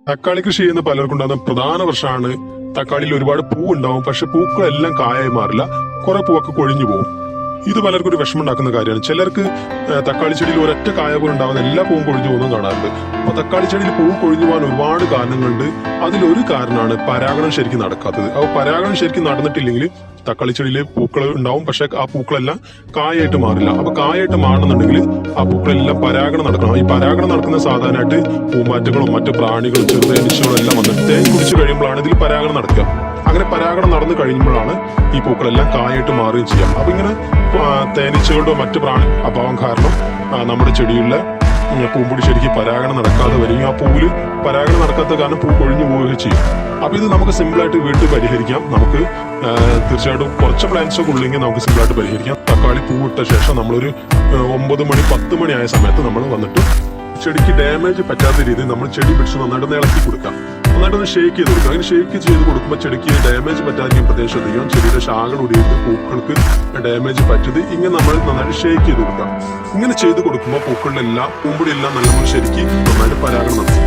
തക്കാളി കൃഷി ചെയ്യുന്ന പലർക്കും ഉണ്ടാകുന്ന പ്രധാന പ്രശ്നമാണ് തക്കാളിയിൽ ഒരുപാട് പൂ ഉണ്ടാവും, പക്ഷെ പൂക്കളെല്ലാം കായായി മാറില്ല, കുറെ പൂവൊക്കെ കൊഴിഞ്ഞു പോകും. ഇത് പലർക്കും ഒരു വിഷമം ഉണ്ടാക്കുന്ന കാര്യമാണ്. ചിലർക്ക് തക്കാളി ചെടിയിൽ ഒരൊറ്റ കായ പോലും ഉണ്ടാവുന്ന എല്ലാ പൂവും കൊഴിഞ്ഞു പോകുന്നതും കാണാറുണ്ട്. അപ്പൊ തക്കാളി ചെടിയിൽ പൂ കൊഴിഞ്ഞു പോകാൻ ഒരുപാട് കാരണങ്ങളുണ്ട്. അതിലൊരു കാരണമാണ് പരാഗണം ശരിക്കും നടക്കാത്തത്. അപ്പൊ പരാഗണം ശരിക്കും നടന്നിട്ടില്ലെങ്കിൽ തക്കാളി ചെടിയിൽ പൂക്കൾ ഉണ്ടാവും, പക്ഷെ ആ പൂക്കളെല്ലാം കായായിട്ട് മാറില്ല. അപ്പൊ കായായിട്ട് മാറണമെന്നുണ്ടെങ്കിൽ ആ പൂക്കളെല്ലാം പരാഗണം നടക്കണം. ഈ പരാഗണം നടക്കുന്ന സാധാരണയായിട്ട് പൂമ്പാറ്റകളും മറ്റു പ്രാണികളും ചെറുതേനീച്ചകളും എല്ലാം വന്നിട്ട് തേൻ കുടിച്ചു കഴിയുമ്പോഴാണ് ഇതിൽ പരാഗണം നടക്കുക. അങ്ങനെ പരാഗണം നടന്നു കഴിയുമ്പോഴാണ് ഈ പൂക്കളെല്ലാം കായായിട്ട് മാറുകയും ചെയ്യാം. അപ്പൊ ഇങ്ങനെ തേനീച്ചകളുടെ മറ്റു പ്രാണി അഭാവം കാരണം നമ്മുടെ ചെടിയിലെ പൂമ്പൊടി ശരിക്കും പരാഗണം നടക്കാതെ വരികയും ആ പൂവില് പരാഗണം നടക്കാത്ത കാരണം പൂ കൊഴിഞ്ഞു പോവുകയും ചെയ്യും. അപ്പൊ ഇത് നമുക്ക് സിമ്പിളായിട്ട് വീട്ടിൽ പരിഹരിക്കാം. നമുക്ക് തീർച്ചയായിട്ടും കുറച്ച് പ്ലാന്റ്സ് ഒക്കെ ഉള്ളെങ്കിൽ നമുക്ക് സിമ്പിളായിട്ട് പരിഹരിക്കാം. തക്കാളി പൂവിട്ട ശേഷം നമ്മളൊരു 9 മണി 10 മണി ആയ സമയത്ത് നമ്മൾ വന്നിട്ട് ചെടിക്ക് ഡാമേജ് പറ്റാത്ത രീതിയിൽ നമ്മൾ ചെടി പിടിച്ച് നന്നായിട്ട് ഇളക്കി കൊടുക്കാം. നന്നായിട്ടൊന്ന് ഷേക്ക് ചെയ്ത് കൊടുക്കുക. അങ്ങനെ ഷേക്ക് ചെയ്ത് കൊടുക്കുമ്പോൾ ചെടിക്ക് ഡാമേജ് പറ്റാതിരിക്കും പ്രത്യേകം ശ്രദ്ധിക്കാം. ചെടിയുടെ ശാഖകൾ ഒടിയിട്ട് പൂക്കൾക്ക് ഡാമേജ് പറ്റത് ഇങ്ങനെ നമ്മൾ നന്നായിട്ട് ഷേക്ക് ചെയ്ത് കൊടുക്കാം. ഇങ്ങനെ ചെയ്ത് കൊടുക്കുമ്പോൾ പൂക്കളിലെല്ലാം പൂമ്പൊടിയെല്ലാം നല്ലപോലെ ശരിക്കും നന്നായിട്ട് പരാഗണം നടത്തും.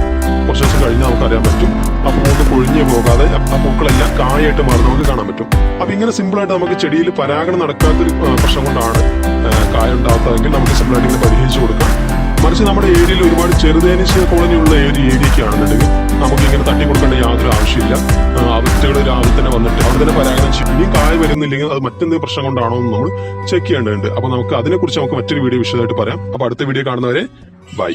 കുറച്ച് ദിവസം കഴിഞ്ഞാൽ നമുക്കറിയാൻ പറ്റും ആ പൂവ് കൊഴിഞ്ഞു പോകാതെ ആ പൂക്കളെല്ലാം കായായിട്ട് മാറുന്ന നമുക്ക് കാണാൻ പറ്റും. അപ്പൊ ഇങ്ങനെ സിമ്പിളായിട്ട് നമുക്ക് ചെടിയിൽ പരാഗണം നടക്കാത്തൊരു പ്രശ്നം കൊണ്ടാണ് കായ ഉണ്ടാകാത്തതെങ്കിൽ നമുക്ക് സിമ്പിളായിട്ട് ഇങ്ങനെ പരിഹരിച്ചു കൊടുക്കാം. മറിച്ച് നമ്മുടെ ഏരിയയിൽ ഒരുപാട് ചെറുതേനീച്ച കോളനി ഉള്ള ഒരു ഏരിയയ്ക്ക് ആണെന്നുണ്ടെങ്കിൽ നമുക്ക് ഇങ്ങനെ തട്ടി കൊടുക്കേണ്ട യാതൊരു ആവശ്യമില്ല. അവറ്റകൾ രാവിലെ തന്നെ വന്നിട്ട് അവിടെ തന്നെ പരാഗണം ചെയ്യും. ഇനി കായ വരുന്നില്ലെങ്കിൽ അത് മറ്റെന്തെങ്കിലും പ്രശ്നം കൊണ്ടാണോ എന്ന് നമ്മൾ ചെക്ക് ചെയ്യേണ്ടതുണ്ട്. അപ്പൊ നമുക്ക് അതിനെക്കുറിച്ച് നമുക്ക് മറ്റൊരു വീഡിയോ വിശദമായിട്ട് പറയാം. അപ്പൊ അടുത്ത വീഡിയോ കാണുന്നവരെ ബൈ.